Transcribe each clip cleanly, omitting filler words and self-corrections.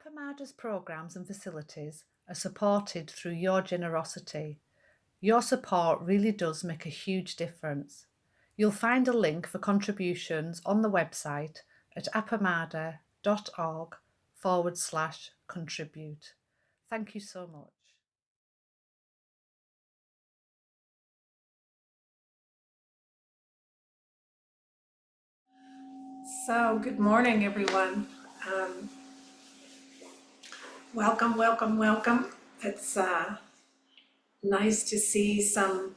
Appamada's programs and facilities are supported through your generosity. Your support really does make a huge difference. You'll find a link for contributions on the website at appamada.org/contribute. Thank you so much. So, good morning, everyone. Welcome, welcome, welcome. It's nice to see some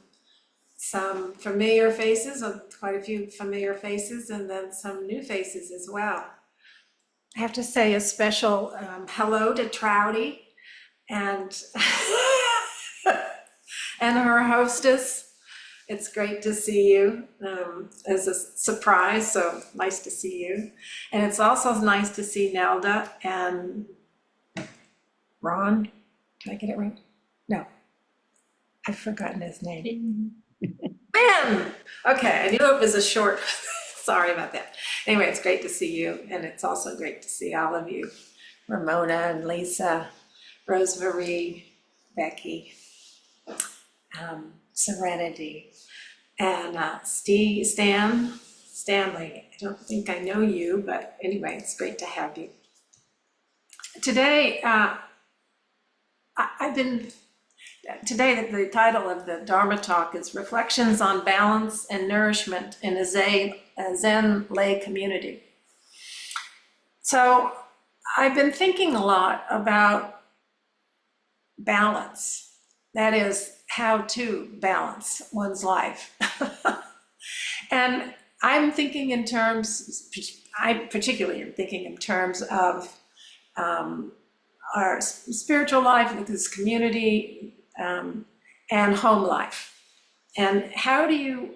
familiar faces, quite a few familiar faces, and then some new faces as well. I have to say a special hello to Trouty and and her hostess. It's great to see you as a surprise, so nice to see you. And it's also nice to see Nelda and Ron. Did I get it right? No, I've forgotten his name. Ben! Okay, I knew it was a short, sorry about that. Anyway, it's great to see you, and it's also great to see all of you. Ramona and Lisa, Rosemarie, Becky, Serenity, and Stanley. I don't think I know you, but anyway, it's great to have you. Today, the title of the Dharma talk is Reflections on Balance and Nourishment in a Zen lay community. So I've been thinking a lot about balance. That is, how to balance one's life. And I'm thinking in terms, I particularly am thinking in terms of our spiritual life with this community and home life. And how do you,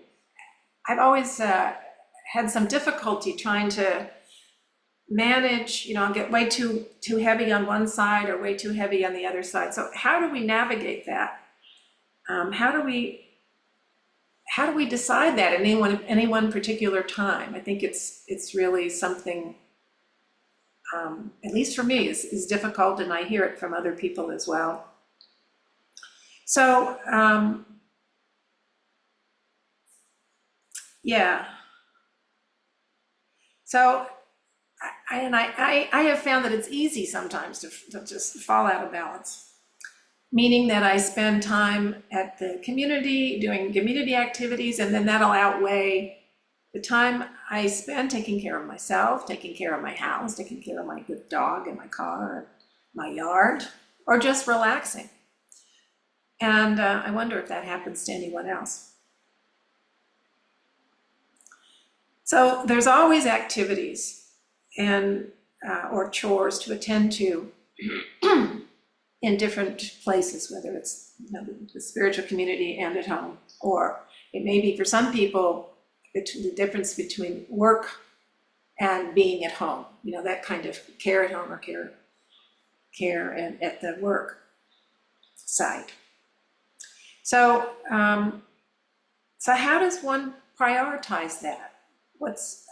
I've always had some difficulty trying to manage, get way too heavy on one side or way too heavy on the other side. So how do we navigate that? How do we decide that at any one particular time? I think it's really something, at least for me, is difficult, and I hear it from other people as well. So, yeah. So, I have found that it's easy sometimes to just fall out of balance. Meaning that I spend time at the community doing community activities, and then that'll outweigh the time I spend taking care of myself, taking care of my house, taking care of my good dog and my car, my yard, or just relaxing. And I wonder if that happens to anyone else. So there's always activities and or chores to attend to in different places, whether it's the spiritual community and at home, or it may be for some people the difference between work and being at home, that kind of care at home or care and at the work site. So, so how does one prioritize that?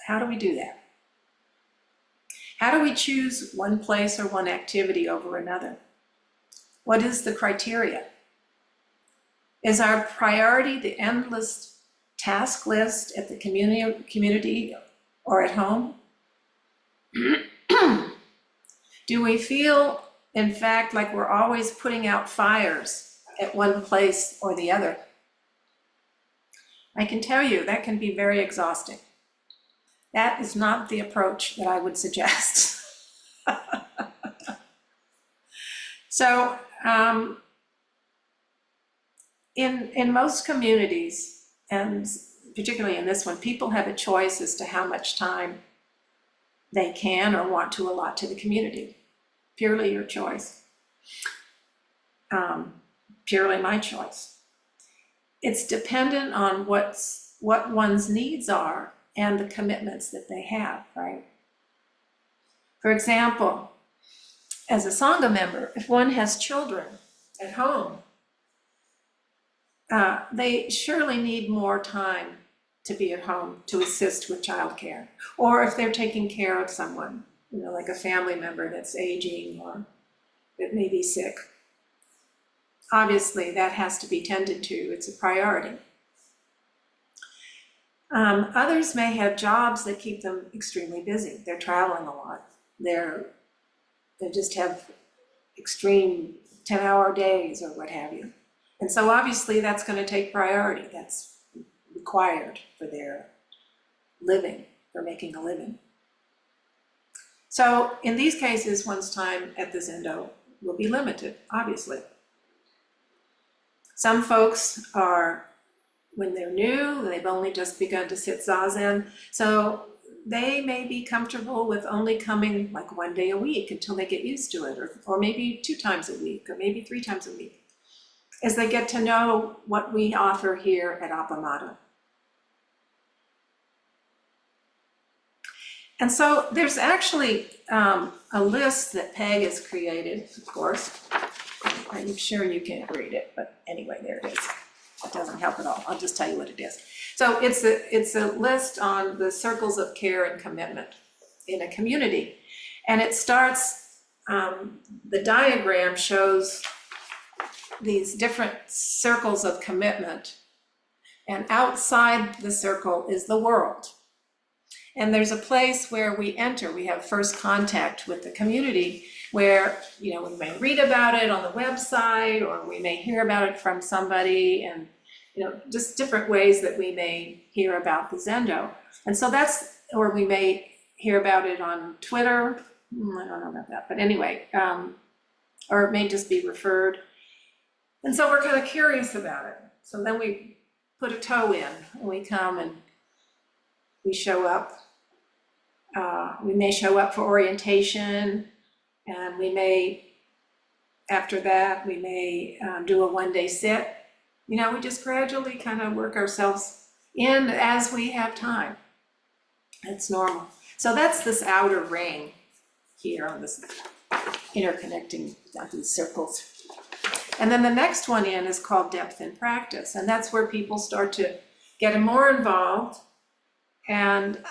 How do we do that? How do we choose one place or one activity over another? What is the criteria? Is our priority the endless task list at the community or at home? Do we feel, in fact, like we're always putting out fires at one place or the other? I can tell you that can be very exhausting. That is not the approach that I would suggest. So, in most communities, and particularly in this one, people have a choice as to how much time they can or want to allot to the community. Purely your choice. Purely my choice. It's dependent on what one's needs are and the commitments that they have, right? For example, as a Sangha member, if one has children at home, they surely need more time to be at home to assist with childcare. Or if they're taking care of someone, like a family member that's aging or that may be sick. Obviously, that has to be tended to. It's a priority. Others may have jobs that keep them extremely busy. They're traveling a lot. They just have extreme 10-hour days or what have you. And so obviously that's going to take priority. That's required for their living, for making a living. So in these cases, one's time at the Zendo will be limited, obviously. Some folks are, when they're new, they've only just begun to sit Zazen, so they may be comfortable with only coming like 1 day a week until they get used to it, or maybe 2 times a week, or maybe 3 times a week, as they get to know what we offer here at Appamada. And so there's actually a list that Peg has created, of course. I'm sure you can't read it, but anyway, there it is. It doesn't help at all. I'll just tell you what it is. So it's a list on the circles of care and commitment in a community. And it starts, the diagram shows these different circles of commitment. And outside the circle is the world. And there's a place where we enter, we have first contact with the community where, we may read about it on the website, or we may hear about it from somebody, and, just different ways that we may hear about the Zendo. And so or we may hear about it on Twitter. I don't know about that, but anyway, or it may just be referred. And so we're kind of curious about it. So then we put a toe in, and we come and we show up. We may show up for orientation, and we may, after that, we may do a 1-day sit. We just gradually kind of work ourselves in as we have time. That's normal. So that's this outer ring here on this interconnecting these circles. And then the next one in is called depth in practice. And that's where people start to get more involved, and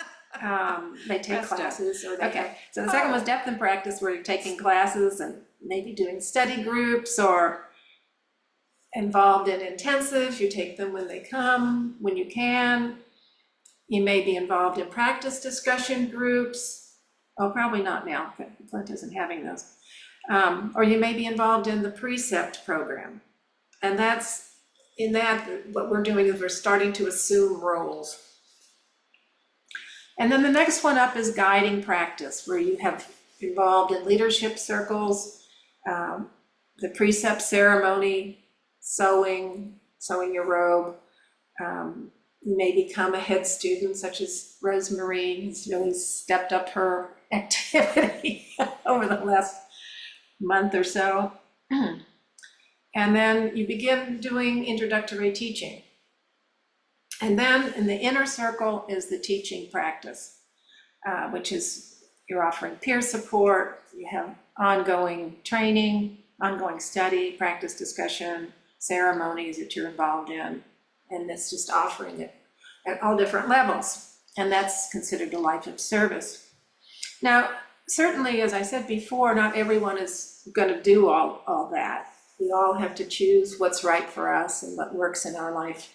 they take classes. Okay, so the second was depth in practice, where you're taking classes and maybe doing study groups or involved in intensives. You take them when they come, when you can. You may be involved in practice discussion groups. Oh, probably not now. Flint isn't having those. Or you may be involved in the precept program. And that's, in that, what we're doing is we're starting to assume roles. And then the next one up is guiding practice, where you have involved in leadership circles, the precept ceremony, sewing your robe. You may become a head student, such as Rosemary, who's really stepped up her activity over the last month or so. And then you begin doing introductory teaching. And then in the inner circle is the teaching practice, which is you're offering peer support, you have ongoing training, ongoing study, practice discussion, ceremonies that you're involved in, and it's just offering it at all different levels. And that's considered a life of service. Now, certainly, as I said before, not everyone is going to do all that. We all have to choose what's right for us and what works in our life.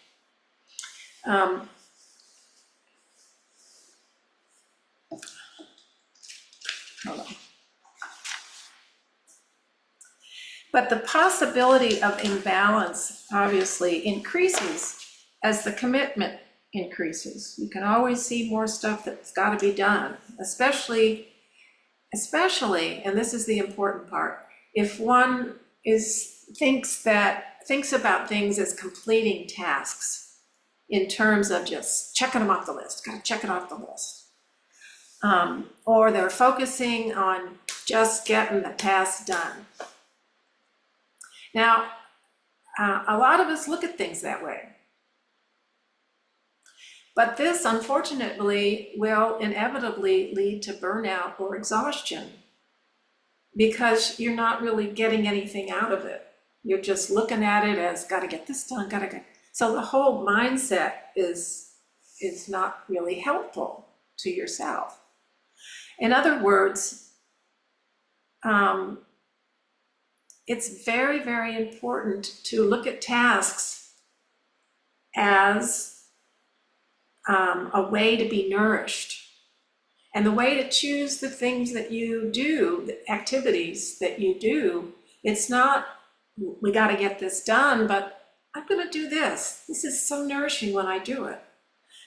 Hold on. But the possibility of imbalance obviously increases as the commitment increases. You can always see more stuff that's got to be done, especially, and this is the important part, if one thinks about things as completing tasks in terms of just checking them off the list, gotta check it off the list. Or they're focusing on just getting the task done. Now, a lot of us look at things that way. But this, unfortunately, will inevitably lead to burnout or exhaustion, because you're not really getting anything out of it. You're just looking at it as, gotta get this done, gotta get. So the whole mindset is not really helpful to yourself. In other words, it's very, very important to look at tasks as a way to be nourished. And the way to choose the things that you do, the activities that you do, it's not, we got to get this done, but I'm going to do this. This is so nourishing when I do it.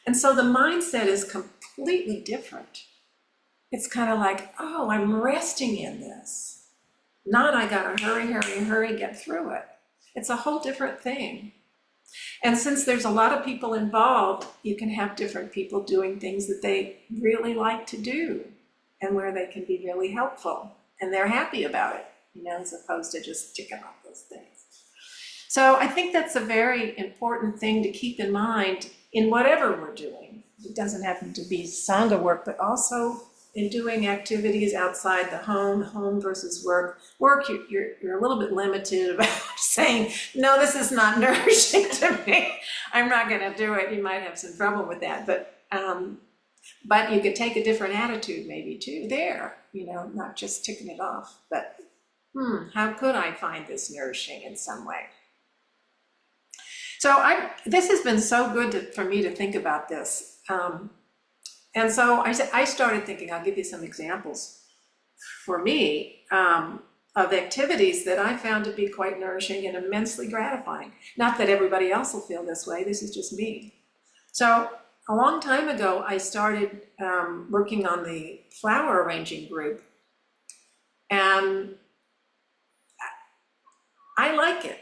And so the mindset is completely different. It's kind of like, oh, I'm resting in this. Not I got to hurry, hurry, hurry, get through it. It's a whole different thing. And since there's a lot of people involved, you can have different people doing things that they really like to do and where they can be really helpful and they're happy about it, as opposed to just ticking off those things. So I think that's a very important thing to keep in mind in whatever we're doing. It doesn't have to be Sangha work, but also in doing activities outside the home versus work. Work, you're a little bit limited about saying, no, this is not nourishing to me. I'm not gonna do it. You might have some trouble with that, but you could take a different attitude maybe too there, not just ticking it off, but how could I find this nourishing in some way? So this has been so good for me to think about this. And so I started thinking, I'll give you some examples for me of activities that I found to be quite nourishing and immensely gratifying. Not that everybody else will feel this way, this is just me. So a long time ago, I started working on the flower arranging group, and I like it.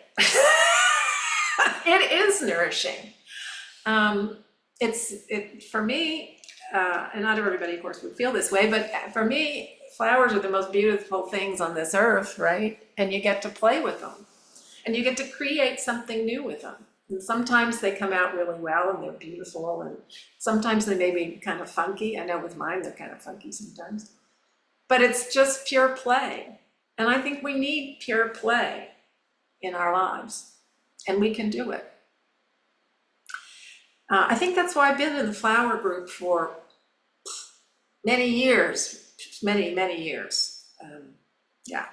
It is nourishing. For me, and not everybody, of course, would feel this way, but for me, flowers are the most beautiful things on this earth, right? And you get to play with them. And you get to create something new with them. And sometimes they come out really well and they're beautiful, and sometimes they may be kind of funky. I know with mine, they're kind of funky sometimes. But it's just pure play. And I think we need pure play in our lives. And we can do it. I think that's why I've been in the flower group for many years, many years. Yeah.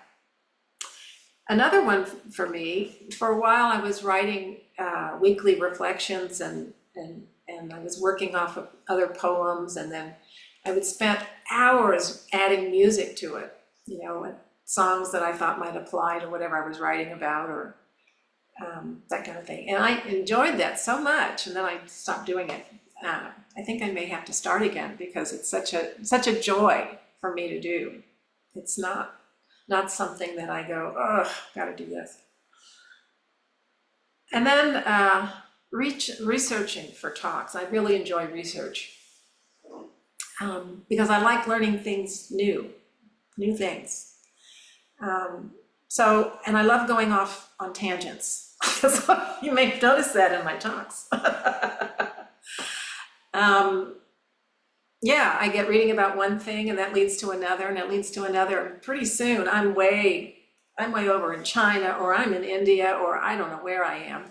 Another one for me, for a while I was writing weekly reflections and I was working off of other poems, and then I would spend hours adding music to it, songs that I thought might apply to whatever I was writing about, or that kind of thing. And I enjoyed that so much, and then I stopped doing it. I think I may have to start again because it's such a joy for me to do. It's not something that I go, oh, gotta do this. And then researching for talks. I really enjoy research because I like learning things new things. And I love going off on tangents. You may notice that in my talks. Yeah, I get reading about one thing and that leads to another and it leads to another. And pretty soon I'm way over in China, or I'm in India, or I don't know where I am.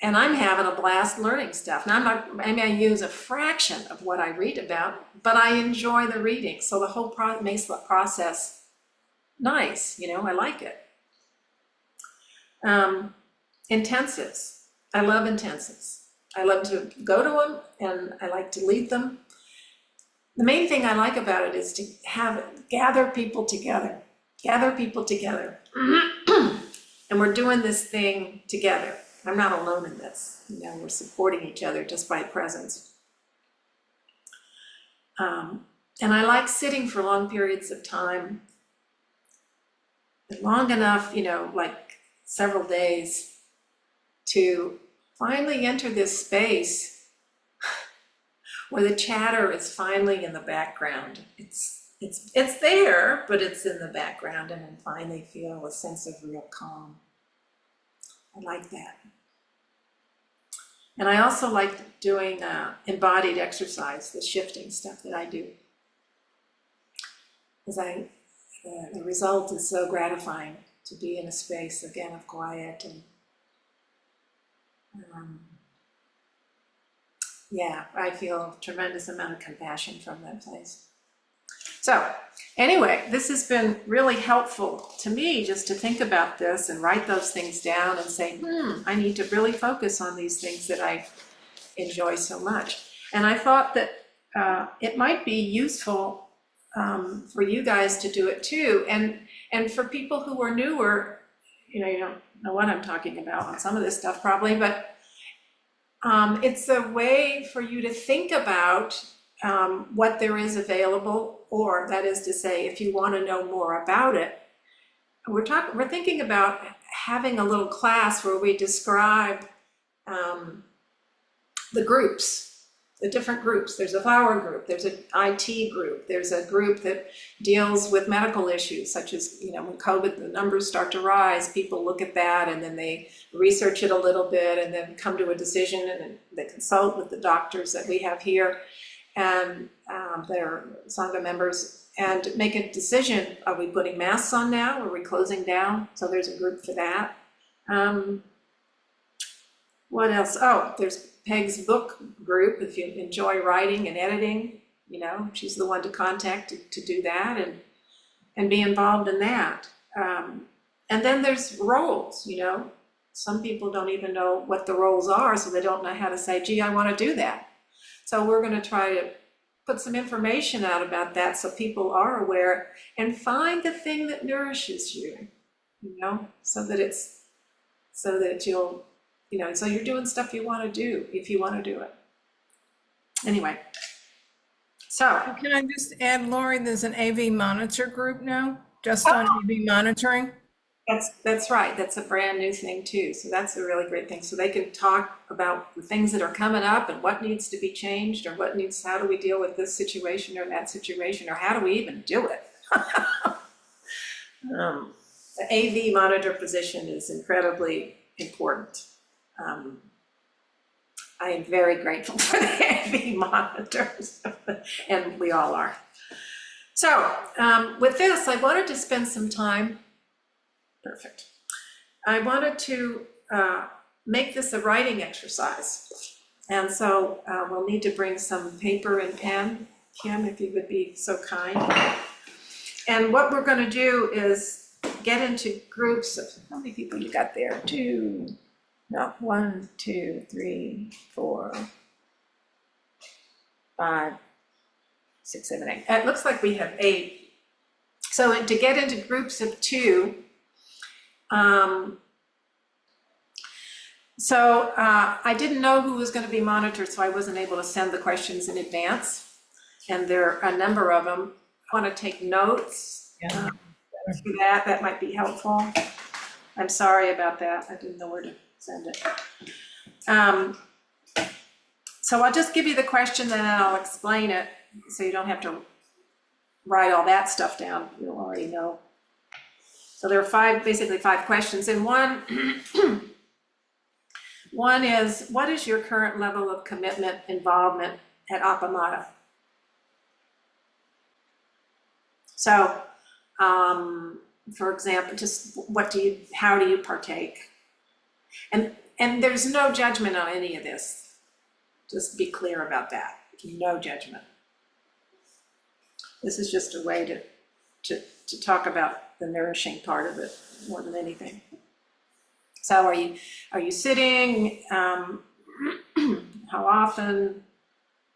And I'm having a blast learning stuff. Now I may use a fraction of what I read about, but I enjoy the reading. So the whole makes the process nice, I like it. Intensives. I love intensives. I love to go to them and I like to lead them. The main thing I like about it is to gather people together. And we're doing this thing together. I'm not alone in this. We're supporting each other just by presence. And I like sitting for long periods of time, long enough, like several days, to finally enter this space where the chatter is finally in the background. It's there, but it's in the background, and I finally feel a sense of real calm. I like that. And I also like doing embodied exercise, the shifting stuff that I do. Because the result is so gratifying to be in a space, again, of quiet. And yeah, I feel a tremendous amount of compassion from that place. So anyway, this has been really helpful to me just to think about this and write those things down and say, I need to really focus on these things that I enjoy so much. And I thought that it might be useful for you guys to do it too. And for people who are newer, you don't know what I'm talking about on some of this stuff probably, but it's a way for you to think about what there is available, or that is to say, if you want to know more about it. We're thinking about having a little class where we describe the groups, the different groups. There's a flower group, there's an IT group, there's a group that deals with medical issues, such as, when COVID, the numbers start to rise, people look at that and then they research it a little bit and then come to a decision, and then they consult with the doctors that we have here and they're Sangha members, and make a decision. Are we putting masks on now? Are we closing down? So there's a group for that. What else? Oh, there's Peg's book group. If you enjoy writing and editing, she's the one to contact to do that and be involved in that. And then there's roles, some people don't even know what the roles are, so they don't know how to say, gee, I want to do that. So we're going to try to put some information out about that so people are aware, and find the thing that nourishes you, so that you'll, so you're doing stuff you want to do if you want to do it. Anyway, so. Can I just add, Laurie, there's an AV monitor group now, just on AV monitoring? That's right. That's a brand new thing too. So that's a really great thing. So they can talk about the things that are coming up and what needs to be changed, or how do we deal with this situation or that situation, or how do we even do it? The AV monitor position is incredibly important. I am very grateful for the AV monitors, and we all are. So with this, I wanted to spend some time. Perfect. I wanted to make this a writing exercise. And so we'll need to bring some paper and pen. Kim, if you would be so kind. And what we're going to do is get into groups of, how many people you got there? 1, 2, 3, 4, 5, 6, 7, 8. It looks like we have 8. So to get into groups of 2, I didn't know who was going to be monitored, so I wasn't able to send the questions in advance. And there are a number of them. I want to take notes for that. That might be helpful. I'm sorry about that. I didn't know where to send it. So I'll just give you the question and then I'll explain it, so you don't have to write all that stuff down. You'll already know. So there are basically 5 questions, and one is, what is your current level of commitment, involvement at Appamada? So, for example, just how do you partake? And there's no judgment on any of this. Just be clear about that. No judgment. This is just a way to talk about the nourishing part of it more than anything. So are you sitting? How often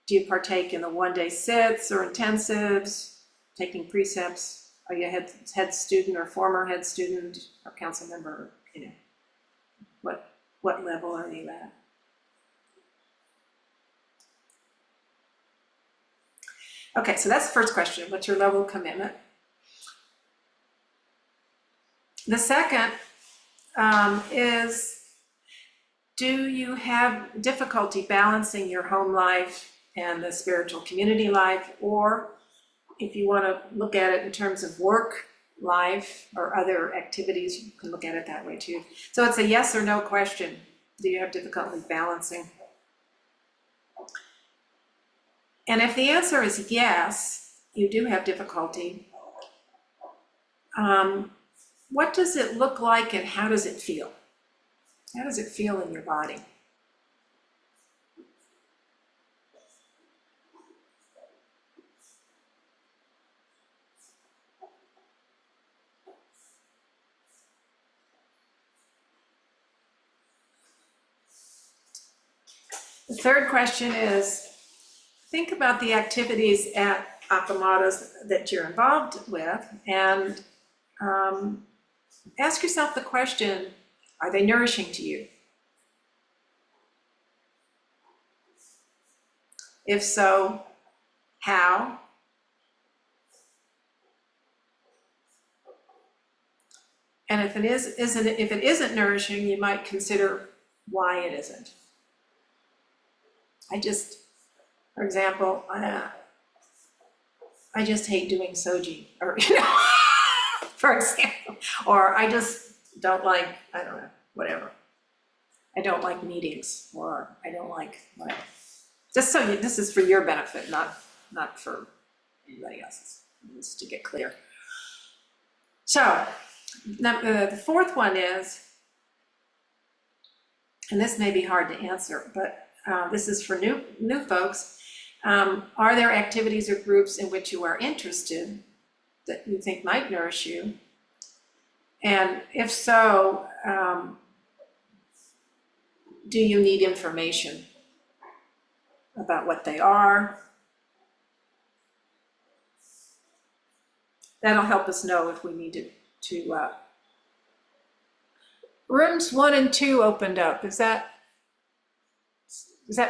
do you partake in the one-day sits or intensives, taking precepts? Are you a head student or former head student or council member? What level are you at? Okay, so that's the first question. What's your level of commitment? The second is, do you have difficulty balancing your home life and the spiritual community life? Or if you want to look at it in terms of work life or other activities, you can look at it that way too. So it's a yes or no question. Do you have difficulty balancing? And if the answer is yes, you do have difficulty, what does it look like and how does it feel? How does it feel in your body? The third question is, think about the activities at Appamadas that you're involved with, and ask yourself the question, are they nourishing to you? If so, how? And if it isn't nourishing, you might consider why it isn't. For example, I just hate doing soji, or for example, or I just don't like, I don't know, whatever. I don't like meetings, or I don't like whatever. Just so this is for your benefit, not for anybody else's, just to get clear. So the fourth one is, and this may be hard to answer, but this is for new folks. Are there activities or groups in which you are interested that you think might nourish you? And if so, do you need information about what they are? That'll help us know if we need to rooms 1 and 2 opened up. Is that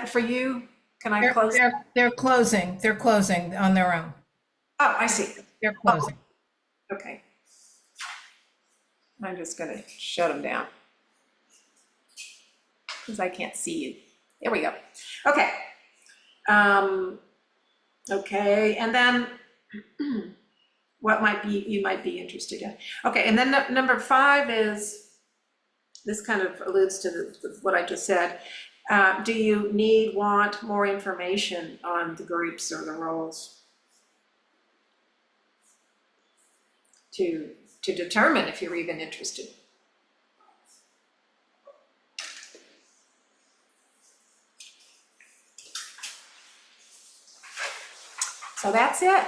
for you? Can I close? They're closing. They're closing on their own. Oh, I see. They're closing. Oh, okay. I'm just gonna shut them down because I can't see you. There we go. Okay. Okay, and then what you might be interested in. Okay, and then number 5 is, this kind of alludes to what I just said. Do you want more information on the groups or the roles to determine if you're even interested? So that's it.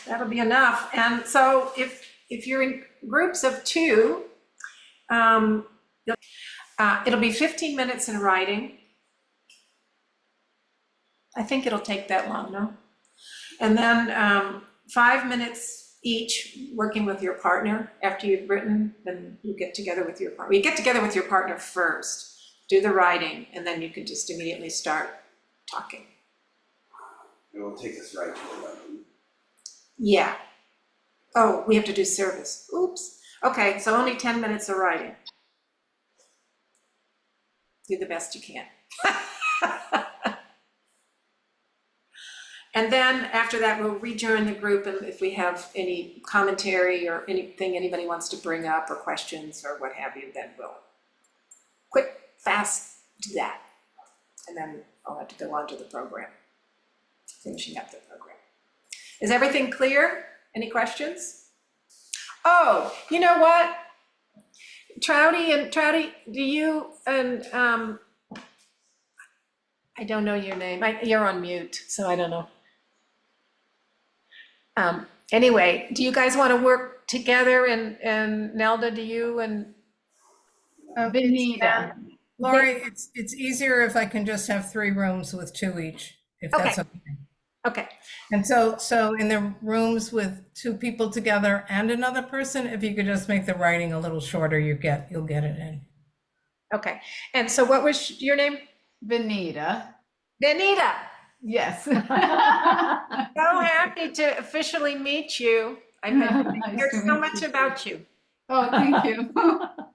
That'll be enough. And so if you're in groups of 2, it'll be 15 minutes in writing. I think it'll take that long, no? And then 5 minutes each working with your partner. After you've written, then you get together with your partner. You get together with your partner first, do the writing, and then you can just immediately start talking. It will take us right to 11. Yeah. Oh, we have to do service. Oops. Okay, so only 10 minutes of writing. Do the best you can. And then after that, we'll rejoin the group, and if we have any commentary or anything anybody wants to bring up or questions or what have you, then we'll quick, fast do that. And then I'll have to go on to the program, finishing up the program. Is everything clear? Any questions? Oh, you know what? Trouty, do you, and I don't know your name. You're on mute, so I don't know. Anyway, do you guys want to work together? And Nelda, do you and Vinnette. Laurie, it's easier if I can just have 3 rooms with 2 each, if that's okay. Okay. And so in the rooms with 2 people together and another person, if you could just make the writing a little shorter, you'll get it in. Okay. And so what was your name? Vinnette. Vinnette. Yes. So happy to officially meet you. I've heard so much about you. Oh, thank you.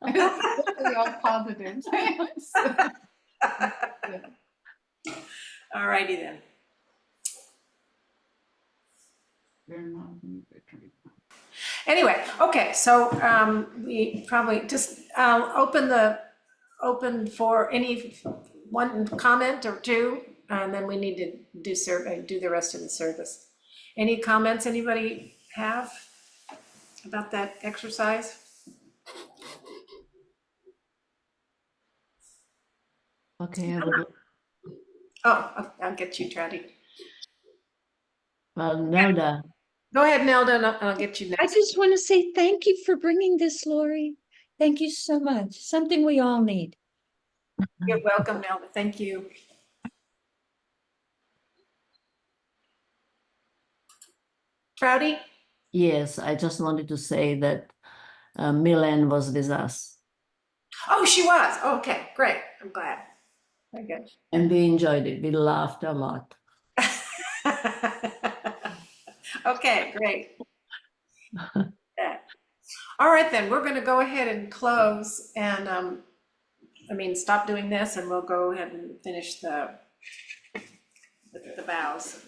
It's really all positive. All righty then. Anyway, okay, so we probably just open for any one comment or 2, and then we need to do the rest of the service. Any comments anybody have about that exercise? Okay, Oh, I'll get you, Trouty. Nelda. Go ahead, Nelda, and I'll get you I next. just want to say thank you for bringing this, Laurie. Thank you so much. Something we all need. You're welcome, Nelda. Thank you. Trouty? Yes, I just wanted to say that Milan was with us Oh, she was. Okay, great. I'm glad. Very good. and we enjoyed it. We laughed a lot. Okay, great. Yeah. All right, then, we're gonna go ahead and close and, stop doing this and we'll go ahead and finish the vows.